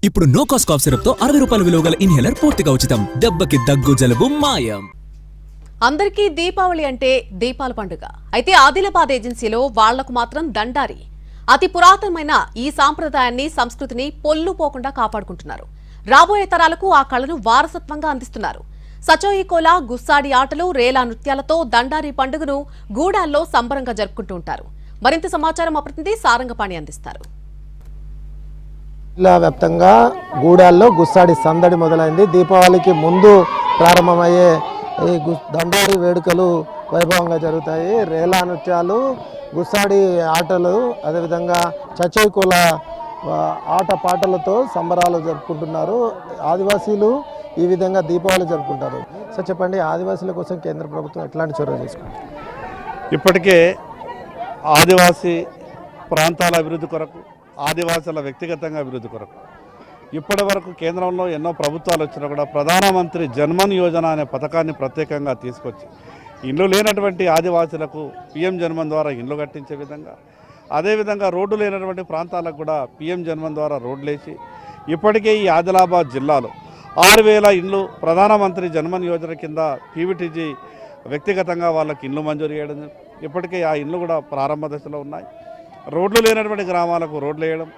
ఇప్పుడు no cost cough syrup తో 60 రూపాయల విలువ గల ఇన్హేలర్ పూర్తిగా ఉచితం. దెబ్బకి దగ్గు జలుబు మాయం. అందరికీ దీపావళి అంటే దీపాల పండుగ. అయితే ఆదిలాబాద్ ఏజెన్సీలో వాళ్లకు మాత్రం దండారి. అతి పురాతనమైన ఈ సాంప్రదాయాన్ని సంస్కృతిని పొల్లుపోకుండా కాపాడుకుంటున్నారు. రాబోయే తరాలకు ఆ కళను వారసత్వంగా అందిస్తున్నారు. సచోయి కోలా, గుస్సాడి ఆటలు, రేలా నృత్యాలతో దండారి పండుగను గూడాల్లో సంబరంగా జరుపుకుంటూ ఉంటారు. మరింత సమాచారం మా ప్రతినిధి సారంగపాణి అందిస్తారు. జిల్లా వ్యాప్తంగా గూడాల్లో గుస్సాడి సందడి మొదలైంది. దీపావళికి ముందు ప్రారంభమయ్యే ఈ దండారి వేడుకలు వైభవంగా జరుగుతాయి. రేలా నృత్యాలు, గుస్సాడి ఆటలు, అదేవిధంగా చచోయికోల ఆట పాటలతో సంబరాలు జరుపుకుంటున్నారు. ఆదివాసీలు ఈ విధంగా దీపావళి జరుపుకుంటారు. సో చెప్పండి, ఆదివాసీల కోసం కేంద్ర ప్రభుత్వం ఎట్లాంటి చొరవ తీసుకుంటుంది? ఇప్పటికే ఆదివాసీ ప్రాంతాల అభివృద్ధి కొరకు, ఆదివాసుల వ్యక్తిగతంగా అభివృద్ధి కొరకు ఇప్పటి వరకు కేంద్రంలో ఎన్నో ప్రభుత్వాలు వచ్చినా కూడా ప్రధానమంత్రి జన్మన్ యోజన అనే పథకాన్ని ప్రత్యేకంగా తీసుకొచ్చి ఇండ్లు లేనటువంటి ఆదివాసులకు పిఎం జన్మన్ ద్వారా ఇండ్లు కట్టించే విధంగా, అదేవిధంగా రోడ్డు లేనటువంటి ప్రాంతాలకు కూడా పిఎం జన్మన్ ద్వారా రోడ్లేసి ఇప్పటికే ఈ ఆదిలాబాద్ జిల్లాలో 6000 ఇండ్లు ప్రధానమంత్రి జన్మన్ యోజన కింద పీవీటీజీ వ్యక్తిగతంగా వాళ్ళకి ఇండ్లు మంజూరు చేయడం, ఇప్పటికే ఆ ఇండ్లు కూడా ప్రారంభ దశలో ఉన్నాయి. రోడ్లు లేనటువంటి గ్రామాలకు రోడ్లు వేయడం,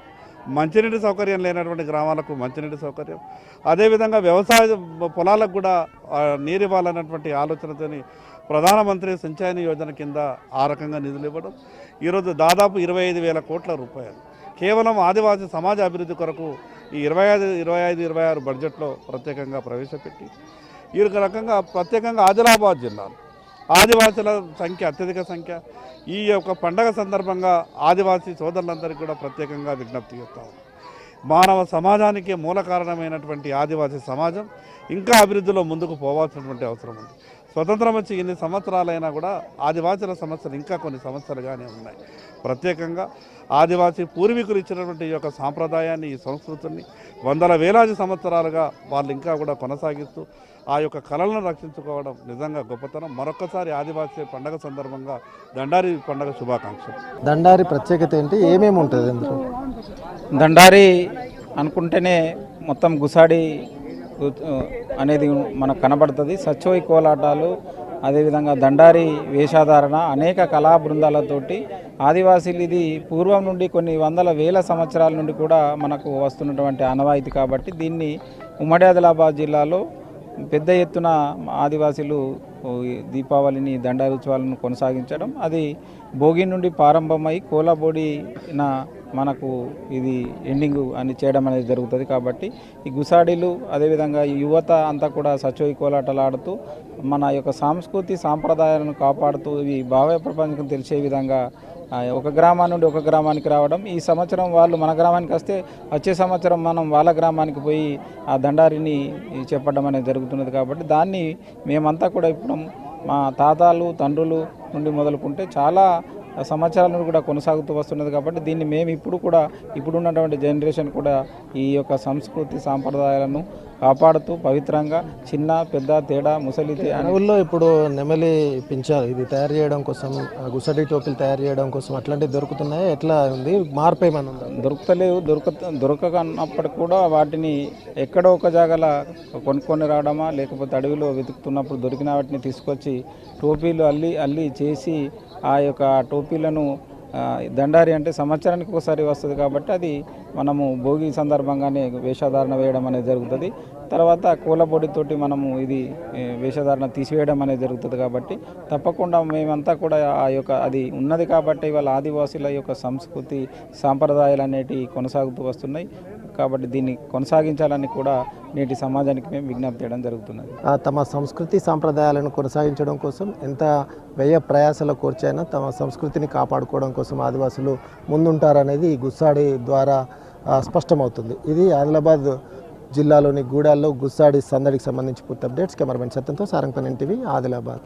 మంచినీటి సౌకర్యం లేనటువంటి గ్రామాలకు మంచినీటి సౌకర్యం, అదేవిధంగా వ్యవసాయ పొలాలకు కూడా నీరు ఇవ్వాలన్నటువంటి ఆలోచనతో ప్రధానమంత్రి సించాయని యోజన కింద ఆ రకంగా నిధులు ఇవ్వడం, ఈరోజు దాదాపు 25,000 కోట్ల రూపాయలు కేవలం ఆదివాసీ సమాజ అభివృద్ధి కొరకు ఈ 25-26 బడ్జెట్లో ప్రత్యేకంగా ప్రవేశపెట్టి ఈ రకంగా ప్రత్యేకంగా ఆదిలాబాద్ జిల్లాలో ఆదివాసుల సంఖ్య అత్యధిక సంఖ్య. ఈ యొక్క పండగ సందర్భంగా ఆదివాసీ సోదరులందరికీ కూడా ప్రత్యేకంగా విజ్ఞప్తి చేస్తాము. మానవ సమాజానికి మూల కారణమైనటువంటి ఆదివాసీ సమాజం ఇంకా అభివృద్ధిలో ముందుకు పోవాల్సినటువంటి అవసరం ఉంది. స్వతంత్రం వచ్చి ఇన్ని సంవత్సరాలైనా కూడా ఆదివాసుల సమస్యలు ఇంకా కొన్ని సమస్యలుగానే ఉన్నాయి. ప్రత్యేకంగా ఆదివాసీ పూర్వీకులు ఇచ్చినటువంటి ఈ యొక్క సాంప్రదాయాన్ని, ఈ సంస్కృతిని వందల వేలాది సంవత్సరాలుగా వాళ్ళు ఇంకా కూడా కొనసాగిస్తూ ఆ యొక్క కళలను రక్షించుకోవడం నిజంగా గొప్పతనం. మరొకసారి ఆదివాసీ పండుగ సందర్భంగా దండారి పండుగ శుభాకాంక్షలు. దండారి ప్రత్యేకత ఏంటి, ఏమేమి ఉంటుంది అందులో? దండారి అనుకుంటేనే మొత్తం గుసాడి అనేది మనకు కనబడుతుంది. సచోయి కోలాటాలు, అదేవిధంగా దండారి వేషధారణ, అనేక కళా బృందాలతోటి ఆదివాసీలు ఇది పూర్వం నుండి కొన్ని వందల వేల సంవత్సరాల నుండి కూడా మనకు వస్తున్నటువంటి ఆనవాయితీ. కాబట్టి దీన్ని ఉమ్మడి ఆదిలాబాద్ జిల్లాలో పెద్ద ఎత్తున ఆదివాసీలు దీపావళిని, దండారి ఉత్సవాలను కొనసాగించడం, అది భోగి నుండి ప్రారంభమై కోలబోడిన మనకు ఇది ఎండింగ్ అని చేయడం అనేది జరుగుతుంది. కాబట్టి ఈ గుసాడీలు, అదేవిధంగా ఈ యువత అంతా కూడా సచోయి కోలాటలు ఆడుతూ మన యొక్క సంస్కృతి సాంప్రదాయాలను కాపాడుతూ ఇవి భావ ప్రపంచం తెలిసే విధంగా ఒక గ్రామం నుండి ఒక గ్రామానికి రావడం, ఈ సంవత్సరం వాళ్ళు మన గ్రామానికి వస్తే వచ్చే సంవత్సరం మనం వాళ్ళ గ్రామానికి పోయి ఆ దండారిని చెప్పడం అనేది జరుగుతున్నది. కాబట్టి దాన్ని మేమంతా కూడా ఇప్పుడు మా తాతలు తండ్రులు నుండి మొదలుకుంటే చాలా సంవత్సరాల నుండి కూడా కొనసాగుతూ వస్తున్నది. కాబట్టి దీన్ని మేము ఇప్పుడున్నటువంటి జనరేషన్ కూడా ఈ యొక్క సంస్కృతి సాంప్రదాయాలను కాపాడుతూ పవిత్రంగా చిన్న పెద్ద తేడా ముసలి అడవుల్లో ఇప్పుడు నెమలి పించారు ఇది తయారు చేయడం కోసం, గుసడి టోపీలు తయారు చేయడం కోసం అట్లాంటివి దొరుకుతున్నాయి. ఎట్లా ఉంది, మార్పు ఏమైనా ఉందా? దొరుకుతలేవు. దొరకనప్పటికి కూడా వాటిని ఎక్కడో ఒక జాగాల కొనుక్కొని రావడమా, లేకపోతే అడవిలో వెతుకుతున్నప్పుడు దొరికిన వాటిని తీసుకొచ్చి టోపీలు అల్లి చేసి ఆ యొక్క టోపీలను దండారి అంటే సంవత్సరానికి ఒకసారి వస్తుంది. కాబట్టి అది మనము భోగి సందర్భంగానే వేషధారణ వేయడం అనేది జరుగుతుంది. తర్వాత కూలబొడితోటి మనము ఇది వేషధారణ తీసివేయడం అనేది జరుగుతుంది. కాబట్టి తప్పకుండా మేమంతా కూడా ఆ యొక్క అది ఉన్నది కాబట్టి ఇవాళ ఆదివాసీల యొక్క సంస్కృతి సాంప్రదాయాలు అనేటివి కొనసాగుతూ వస్తున్నాయి. కాబట్టి దీన్ని కొనసాగించాలని కూడా నేటి సమాజానికి మేము విజ్ఞప్తి చేయడం జరుగుతున్నది. తమ సంస్కృతి సాంప్రదాయాలను కొనసాగించడం కోసం ఎంత వ్యయ ప్రయాసాల కోర్చైనా తమ సంస్కృతిని కాపాడుకోవడం కోసం ఆదివాసులు ముందుంటారనేది ఈ గుస్సాడి ద్వారా స్పష్టమవుతుంది. ఇది ఆదిలాబాద్ జిల్లాలోని గూడాల్లో గుస్సాడి సందడికి సంబంధించి పూర్తి అప్డేట్స్. కెమెరామెన్ సత్యంతో సారంగపాణి, NTV, ఆదిలాబాద్.